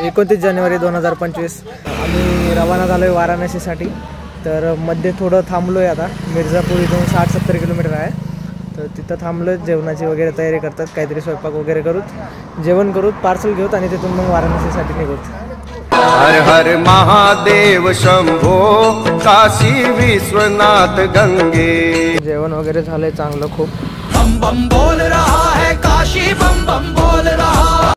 29 जानेवारी 2025 आम्ही रवाना झालो आहे वाराणसीसाठी। तर मध्ये थोडं थांबलो आहे, आता मिर्झापूर इथून 60-70 किलोमीटर आहे, तर तिथं थांबलो, जेवणाची वगैरे तयारी करतात, काहीतरी स्वयंपाक वगैरे करूत, जेवण करूत, पार्सल घेऊत आणि तिथून मग वाराणसीसाठी निघूत। हर हर महादेव शंभो काशी विश्वनाथ गंगे। जेवण वगैरे झालंय चांगलं खूप। बम बम बोल रहा है काशी, बम बम बोल रहा।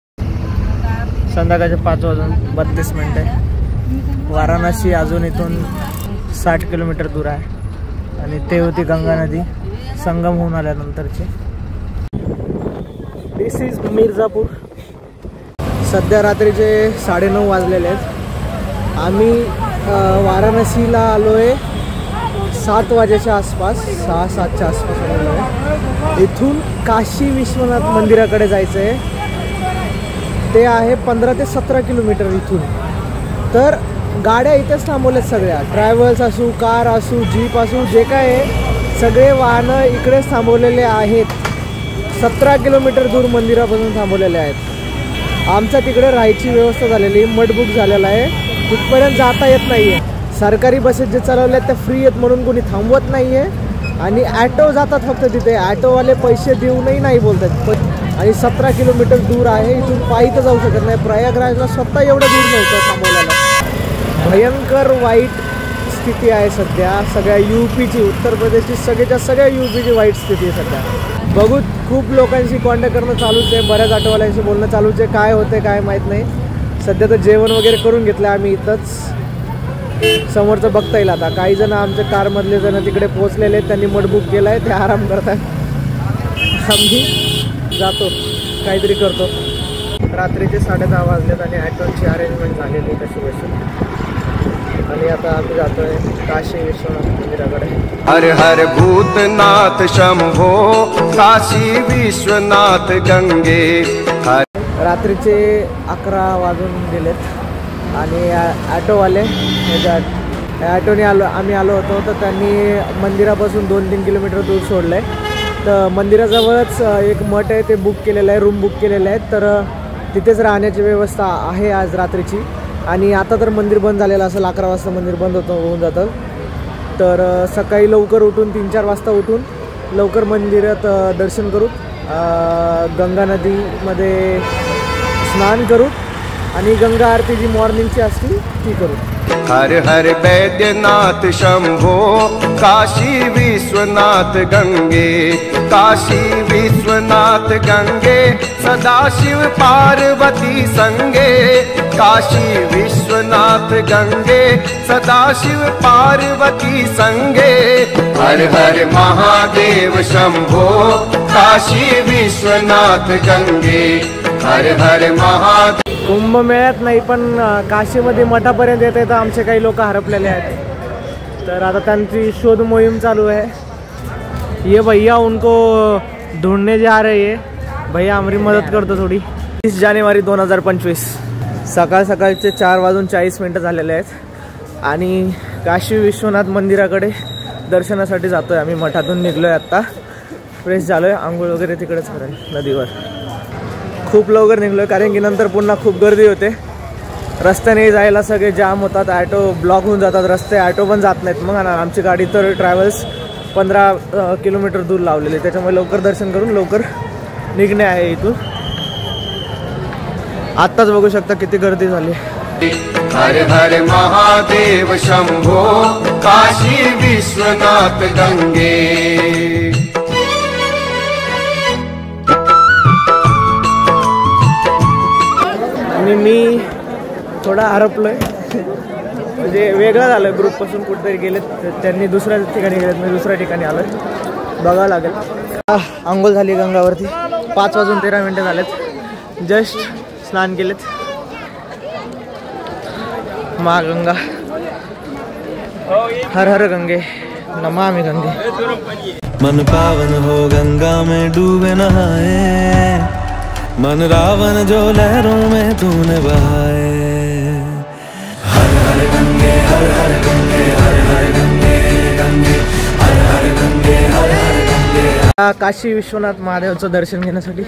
संध्याकाळचे 5:32 आहे। वाराणसी अजून इथून 60 किलोमीटर दूर आहे आणि ते होती गंगा नदी संगम होऊन आल्यानंतरची। This is Mirzapur. सध्या रात्रीचे 9:30 वाजलेले आहेत। आम्ही वाराणसीला आलो आहे 7 वाजेच्या आसपास, 6-7च्या आसपास आलेलो आहे। इथून काशी विश्वनाथ मंदिराकडे जायचं आहे, ते आहे 15 ते 17 किलोमीटर इथून। तर गाड्या इथेच थांबवल्यात सगळ्या, ट्रॅव्हल्स असू, कार असू, जीप असू, जे काय आहे सगळे वाहनं इकडेच थांबवलेले आहेत। 17 किलोमीटर दूर मंदिरापासून थांबवलेले आहेत। आमचा तिकडे राहायची व्यवस्था झालेली, मठ बुक झालेला आहे, तिथपर्यंत जाता येत नाही आहे। सरकारी बसेस जे चालवले आहेत त्या फ्री आहेत म्हणून कोणी थांबवत नाही आहे आणि ॲटो जातात फक्त तिथे, ॲटोवाले पैसे देऊनही नाही बोलतात। आणि 17 किलोमीटर दूर आहे, इथून पायी तर जाऊ शकत नाही। प्रयागराजला स्वतः एवढं दूर नव्हतं थांबवलेलं। भयंकर वाईट स्थिती आहे सध्या सगळ्या यूपीची, उत्तर प्रदेशची, सगळ्या यूपीची वाईट स्थिती आहे सध्या। बघू, खूप लोकांशी कॉन्टॅक्ट करणं चालूच आहे, बऱ्याच ऑटोवाल्यांशी बोलणं चालूच आहे, काय होतं काय माहीत नाही। सध्या तर जेवण वगैरे करून घेतलं आम्ही इथंच, समोरचं बघता येईल आता। काही जण आमच्या कारमधले जण तिकडे पोहोचलेले आहेत, त्यांनी मठ बुक केला आहे, ते आराम करतात। आम्ही जातो, काहीतरी करतो। रात्रीचे 10:30 वाजलेत आणि ॲटोची अरेंजमेंट झालेली कशी आणि आता आम्ही जातोय काशी विश्वनाथ मंदिराकडे। हर हर भूतनाथ शंभो काशी विश्वनाथ गंगे। रात्रीचे 11 वाजून गेलेत आणि ॲटोवाले ॲटोने आम्ही आलो होतो, तर त्यांनी मंदिरापासून 2-3 किलोमीटर दूर सोडलं आहे। तर मंदिराजवळच एक मठ आहे, ते बुक केलेलं आहे, रूम बुक केलेले आहेत, तर तिथेच राहण्याची व्यवस्था आहे आज रात्रीची। आणि आता तर मंदिर बंद झालेलं असेल, 11 वाजता मंदिर बंद होऊन जातं। तर सकाळी लवकर उठून 3-4 वाजता उठून लवकर मंदिरात दर्शन करू, गंगा नदीमध्ये स्नान करू आणि गंगा आरती जी मॉर्निंगची असते ती करू। हर हर वैद्यनाथ शंभो काशी विश्वनाथ गंगे। काशी विश्वनाथ गंगे सदाशिव पार्वती संगे। काशी विश्वनाथ गंगे सदाशिव पार्वती संगे। हर हर महादेव शंभो काशी विश्वनाथ गंगे। हर हर महादेव। कुंभमेळ्यात नाही पण काशीमध्ये मठापर्यंत येत आहे, तर आमचे काही लोक हरपलेले आहेत, तर आता त्यांची शोध मोहीम चालू है। ये भैया उनको ढूंढने जा रहे हैं, भैया हमारी मदत करतो थोडी। 30 जानेवारी 2025 सकाळचे 4:40 झालेले आहेत आणि काशी विश्वनाथ मंदिराकडे दर्शनासाठी जातोय आम्ही। मठातून निघलोय, आत्ता फ्रेश झालोय, आंघोळ वगैरे तिकडेच करेल नदीवर। खूप लवकर निघलोय कारण की नंतर पुन्हा खूप गर्दी होते, रस्त्याने जायला सगळे जाम होतात, ॲटो ब्लॉक होऊन जातात रस्ते, ॲटो पण जात नाहीत। मग आमची गाडी तर ट्रॅव्हल्स 15 किलोमीटर दूर लावलेली, त्याच्यामुळे लवकर दर्शन करून लवकर निघणे आहे इथून। आत्ताच बघू शकता किती गर्दी झाली। हर हर महादेव शंभो काशी विश्वनाथ गंगे। आणि मी थोडा हरपलोय, म्हणजे वेगळा झालं ग्रुपपासून, कुठेतरी गेलेत, त्यांनी दुसऱ्या ठिकाणी गेलेत, मी दुसऱ्या ठिकाणी आलोय, बघावं लागेल। आंघोळ झाली गंगावरती, 5:13 झालेत, जस्ट स्नान केलेत। माँ गंगा, हर हर गंगे, नमामि गंगे। मन पावन हो गंगा में डूबे नहाए, मन रावण जो लहरों में तूने बहाए। हर हर गंगे, हर हर गंगे, हर हर गंगे, गंगे हर हर गंगे, हर हर गंगे। काशी विश्वनाथ महादेवचं दर्शन घेण्यासाठी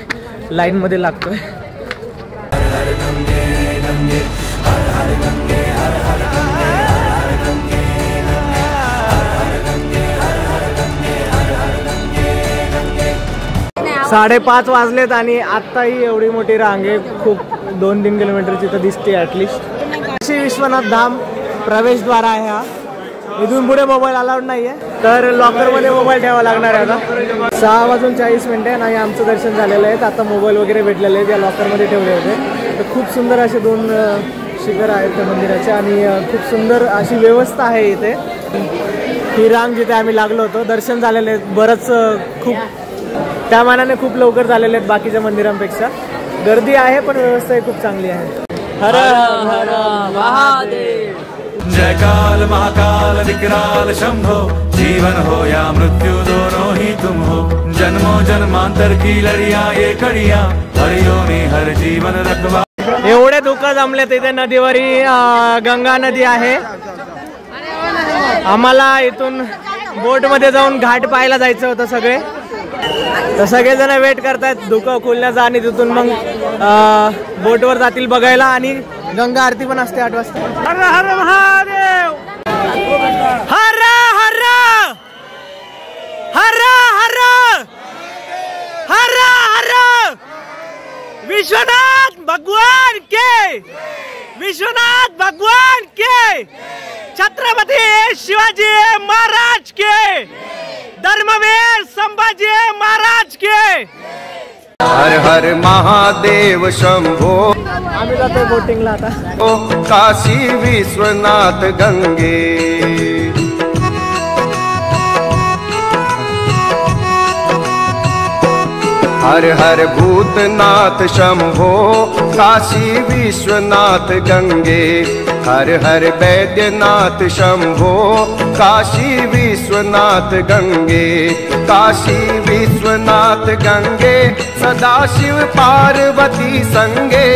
लाईन मध्ये लागतोय। हर हर गंगे, गंगे 5:30 वाजलेत आणि आत्ताही एवढी मोठी रांग आहे. खूप 2-3 किलोमीटरची तर दिसते ॲटलिस्ट. काशी विश्वनाथ धाम प्रवेशद्वार आहे हा. इथून पुढे मोबाईल अलाउड नाही आहे, तर लॉकरमध्ये मोबाईल ठेवावा लागणार आहे. आता 6:40 आणि आमचं दर्शन झालेलं आहे. आता मोबाईल वगैरे भेटलेले आहेत, या लॉकरमध्ये ठेवले होते. तर खूप सुंदर असे 2 शिखर आहेत त्या मंदिराचे आणि खूप सुंदर अशी व्यवस्था आहे इथे. ही रांग जिथे आम्ही लागलो होतो, दर्शन झालेले आहेत बरंच, खूप त्या मानाने खूप लवकर झालेले आहेत बाकीच्या मंदिरांपेक्षा. गर्दी आहे पण व्यवस्था खूप चांगली आहे. हर हर महादेव. जय काल महाकाल विकराल शंभो, जीवन हो या मृत्यु दोनों ही तुम हो, जन्मों जन्मांतर की लड़ियां ये कड़ियां, हर योनि हर जीवन रखवा. एवढे दुःख जमले तिथे नदीवरी गंगा नदी आहे. आम्हाला इथून बोटमध्ये जाऊन घाट पाहायला जायचं होतं सगळे, तर सगळेजण वेट करतात धुकं खुलण्याचा आणि तिथून मग बोटवर जातील बघायला. आणि गंगा आरती पण असते 8 वाजता. हर हर महादेव. हर हर हर हर हर हर विश्वनाथ भगवान के, विश्वनाथ भगवान के, छत्रपति शिवाजी महाराज के, धर्मवीर संभाजी महाराज के. हर हर महादेव शंभो. आम्ही जातोय बोटिंगला आता. ओ काशी विश्वनाथ गंगे. हर हर भूतनाथ शंभो, काशी विश्वनाथ गंगे. हर हर वैद्यनाथ शंभो, काशी विश्वनाथ गंगे. काशी विश्वनाथ गंगे, सदाशिव पार्वती संगे.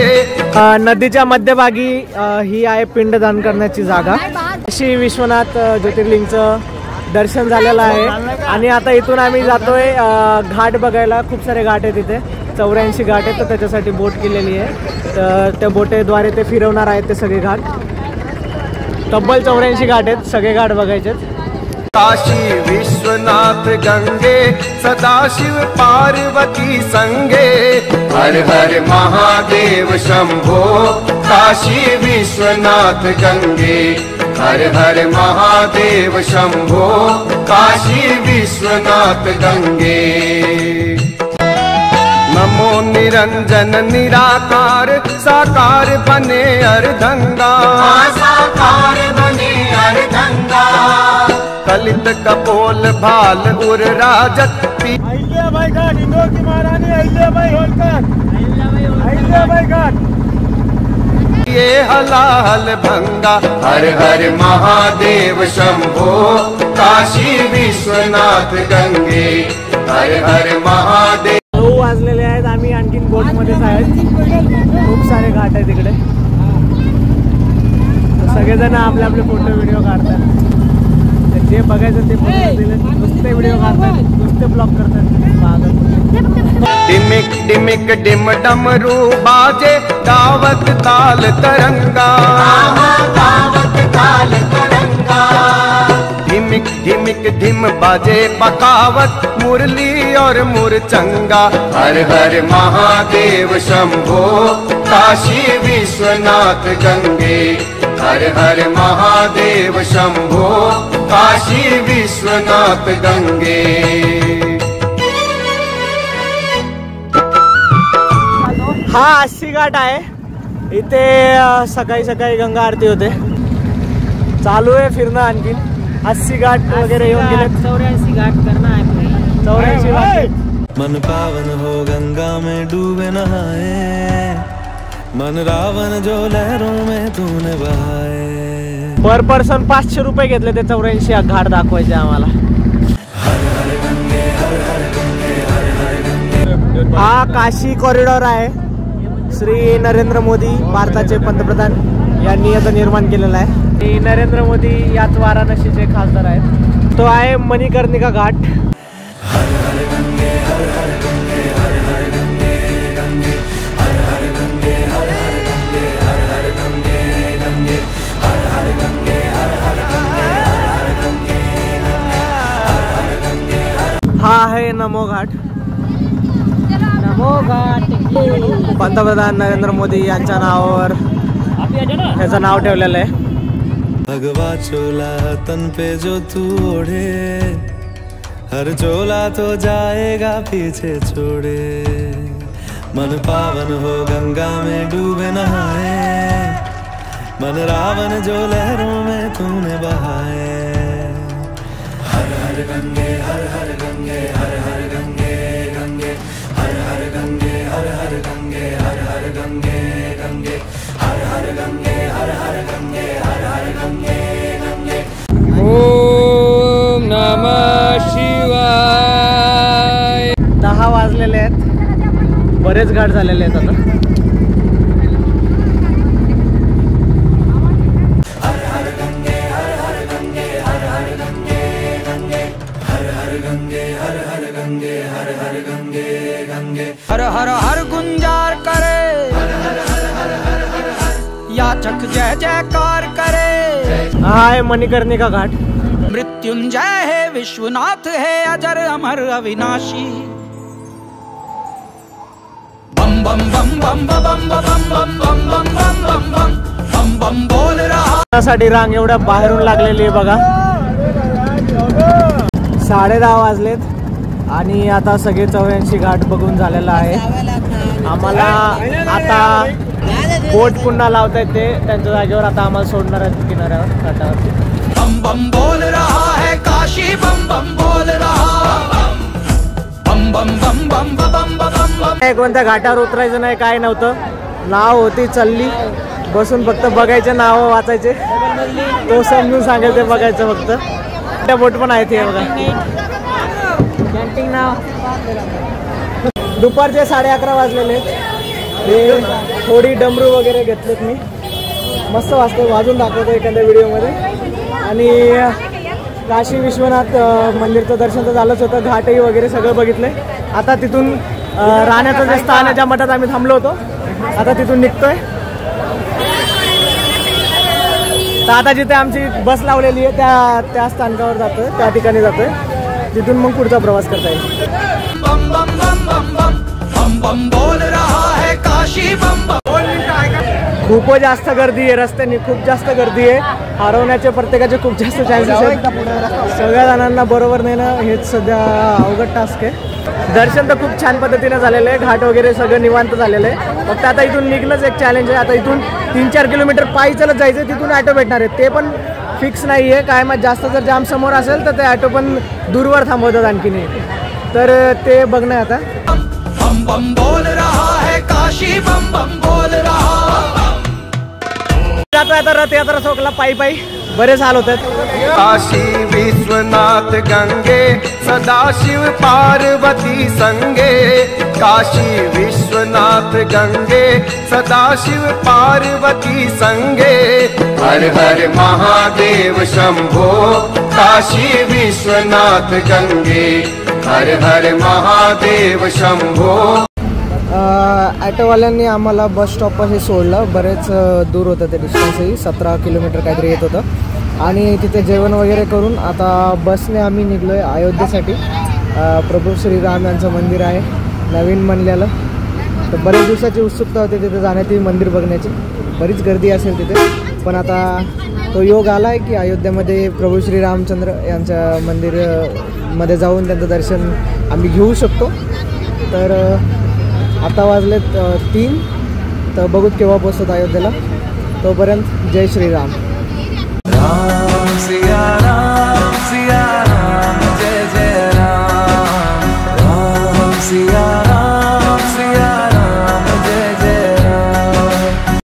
नदीच्या मध्यभागी ही आहे पिंडदान करण्याची जागा. काशी विश्वनाथ ज्योतिर्लिंगचं दर्शन झालेलं आहे आणि आता इथून आम्ही जातोय घाट बघायला. खूप सारे घाट आहेत इथे, 84 घाट आहेत, तर त्याच्यासाठी बोट केलेली आहे. तर त्या बोटेद्वारे ते फिरवणार आहेत ते सगळे घाट. तब्बल 84 घाट आहेत, सगळे घाट बघायचे. काशी विश्वनाथ गंगे, सदाशिव पार्वती संगे. हर हर महादेव शंभो, काशी विश्वनाथ गंगे. हर हर महादेव शंभो, काशी विश्वनाथ गंगे. नमो निरंजन निराकार, साकार बने अर्धंगा. साकार बने अर्धंगा. कलित कपोल भाल उर राजत पी. अहिल्याबाई घाट, इंदौर की महारानी अहिल्याबाई होलकर. अहिल्याबाई घाट ये हलाल भंगा. हर हर महादेव शंभो, काशी विश्वनाथ गंगे. हर हर महादेव. 9 वाजलेले आहेत, आम्ही आणखीन बोटमध्येच आहेत. खूप सारे घाट आहेत तिकडे. सगळेजण आपले आपले फोटो व्हिडिओ काढतात. जे बघायचं ते फोटो दिले, नुसते व्हिडिओ काढतात, नुसते ब्लॉग करतात. डिमिक डिमिक डिम डमरू बाजे, दावत ताल तरंगा. दावत ताल तरंगा. ढिमिक ढिमिक ढिम बाजे बकावत, मुरली और मुरचंगा. हर हर महादेव शंभो, काशी विश्वनाथ गंगे. हर हर महादेव शंभो, काशी विश्वनाथ गंगे. हा 80 घाट आहे. इथे सकाळी सकाळी गंगा आरती होते. चालू आहे फिरणं आणखीन. 80 घाट वगैरे येऊन गेले. 84 घाट करना है. 84 घाट. मन पावन हो गंगा में डूबे नहाए, मन रावण जो लहरों में तूने बहाए. पर पर्सन 500 रुपये घेतले ते 84 घाट दाखवायचे आम्हाला. हा काशी कॉरिडॉर आहे. श्री नरेंद्र मोदी भारताचे पंतप्रधान यांनी याचं निर्माण केलेलं आहे. आणि नरेंद्र मोदी याच वाराणसीचे खासदार आहेत. तो आहे मणिकर्णिका घाट. हा आहे नमो घाट. पंतप्रधान नरेंद्र मोदी यांच्या नावावर ह्याचं नाव ठेवलेलं आहे. भगवा चोला तन पे जो तू ओढ़े, हर चोला तो जाएगा पीछे छोड़े. मन पावन हो गंगा में डूबे नहाए, मन रावण जो लहरों में तूने बहाए. हर हर गंगे हर हर गंगे हर हर गंगे गंगे हर हर गंगे हर हर गंगे हर हर गंगे गंगे हर हर गंगे हर हर गंगे हर हर गंगे गंगे. ओम नमः शिवाय. 10 वाजलेले आहेत, बरेच घाट झालेले आहेत आता. हर हर हर गुंजार करे, याचक जय जयकार करे. हा आहे मणिकर्णिका घाट. मृत्युंजय है विश्वनाथ है अजर अमर अविनाशी. बम बम बम बम बम बम बम बम बम बम बम बम बम बम बोल रहा. त्यासाठी रांग एवढ्या बाहेरून लागलेली आहे बघा. 10:30 वाजलेत आणि आता सगळे 84 घाट बघून झालेला आहे. आम्हाला आता बोट पुन्हा लावता येते त्यांच्या जागेवर. आता आम्हाला सोडणार आहेत किनाऱ्यावर घाटावरती. बम बम बोल रहा है काशी बम बम बोल रहा. बम बम बम बम बम बम बम. कोणत्या घाटावर उतरायचं नाही, काय नव्हतं. नाव होती चालली, बसून फक्त बघायचे, नाव वाचायचे, तो समजून सांगेल ते बघायचं फक्त. त्या बोट पण आहेत हे बघा. दुपारचे 11:30 वाजलेले आहेत. थोडी डमरू वगैरे घेतलेत मी. मस्त वाजतं, वाजून दाखवतो एखाद्या व्हिडिओमध्ये. आणि काशी विश्वनाथ मंदिरचं दर्शन तर झालंच होतं. घाटही वगैरे सगळं बघितलंय. आता तिथून राहण्याचं जे स्थान आहे ज्या मठात आम्ही थांबलो होतो, आता तिथून निघतोय. तर आता जिथे आमची बस लावलेली आहे त्या स्थानकावर जातोय, त्या ठिकाणी जातोय. तिथून मग पुढचा प्रवास करता येईल. बम बम बम बम बम बम बम बोल रहा है काशी बम बम. खूप जास्त गर्दी आहे रस्त्याने, खूप जास्त गर्दी आहे. हरवण्याचे प्रत्येकाचे खूप जास्त चान्सेस आहेत. सगळ्या जणांना बरोबर नेणं हेच सध्या अवघड टास्क आहे. दर्शन तर खूप छान पद्धतीने झालेलं आहे. घाट वगैरे सगळं निवांत झालेलं आहे. फक्त आता इथून निघणंच एक चॅलेंज आहे. आता इथून 3-4 किलोमीटर पायी चालत जायचं, तिथून ऑटो भेटणार आहे. ते पण फिक्स नाही आहे काय. मग जास्त जर जाम समोर असेल तर ते ऑटो पण दूरवर थांबवतात आणखीन. तर ते बघणं आता. बम बम बोल रहा है काशी बम बम बोल रहा. आता रथयात्रा चौकला पायी पायी बरेच हाल होतात. काशी विश्वनाथ गंगे सदाशिव पार्वती संगे. काशी विश्वनाथ गंगे सदाशिव पार्वती संगे. हर हर महादेव शंभो काशी विश्वनाथ गंगे. हर हर महादेव शंभो. ॲटोवाल्यांनी आम्हाला बस स्टॉपपाशी सोडलं. बरेच दूर होतं ते डिस्टन्सही, 17 किलोमीटर काहीतरी येत होतं. आणि तिथे जेवण वगैरे करून आता बसने आम्ही निघलो आहे अयोध्येसाठी. प्रभू श्रीराम यांचं मंदिर आहे नवीन बनलेलं. तर बरेच दिवसाची उत्सुकता होती तिथे जाण्याची, मंदिर बघण्याची. बरीच गर्दी असेल तिथे, पण आता तो योग आला आहे की अयोध्येमध्ये प्रभू श्री रामचंद्र यांच्या मंदिरमध्ये जाऊन त्यांचं दर्शन आम्ही घेऊ शकतो. तर आता वाजलेत 3. तर बघूत केव्हा पोहोचतात अयोध्येला. तोपर्यंत जय श्रीराम.